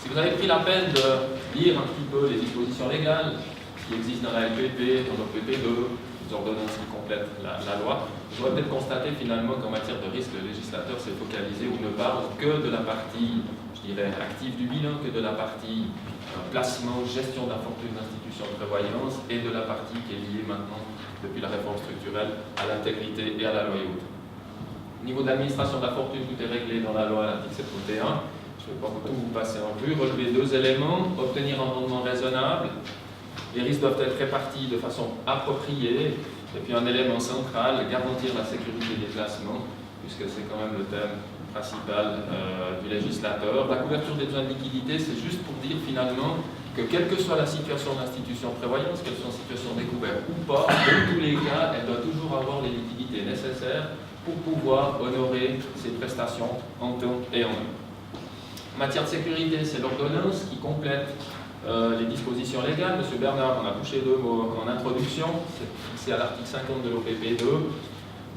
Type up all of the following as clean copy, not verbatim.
Si vous avez pris la peine de lire un petit peu les dispositions légales qui existent dans la LPP, dans l'OPP2, les ordonnances qui complètent la loi, vous aurez peut-être constaté finalement qu'en matière de risque, le législateur s'est focalisé ou ne parle que de la partie, je dirais, active du bilan, que de la partie placement, gestion de la fortune d'institutions de prévoyance et de la partie qui est liée maintenant, depuis la réforme structurelle, à l'intégrité et à la loyauté. Au niveau de l'administration de la fortune, tout est réglé dans la loi à l'article 71. Je ne vais pas tout vous passer en vue. Relever deux éléments, obtenir un rendement raisonnable. Les risques doivent être répartis de façon appropriée. Et puis un élément central, garantir la sécurité des placements, puisque c'est quand même le thème principal du législateur. La couverture des besoins de liquidité, c'est juste pour dire finalement que quelle que soit la situation de l'institution de prévoyance, qu'elle soit en situation découverte ou pas, dans tous les cas, elle doit toujours avoir les liquidités nécessaires pour pouvoir honorer ses prestations en temps et en heure. En matière de sécurité, c'est l'ordonnance qui complète les dispositions légales. Monsieur Bernard en a touché deux mots en introduction, c'est fixé à l'article 50 de l'OPP2,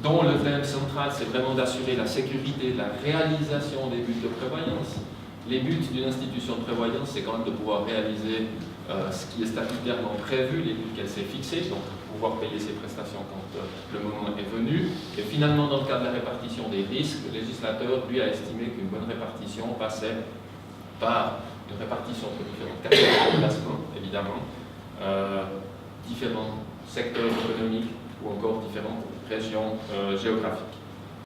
dont le thème central, c'est vraiment d'assurer la sécurité de la réalisation des buts de prévoyance. Les buts d'une institution de prévoyance, c'est quand même de pouvoir réaliser ce qui est statutairement prévu, les buts qu'elle s'est fixés, donc pouvoir payer ses prestations quand le moment est venu. Et finalement, dans le cadre de la répartition des risques, le législateur, lui, a estimé qu'une bonne répartition passait par une répartition entre différentes catégories de placement, évidemment, différents secteurs économiques ou encore différentes régions géographiques.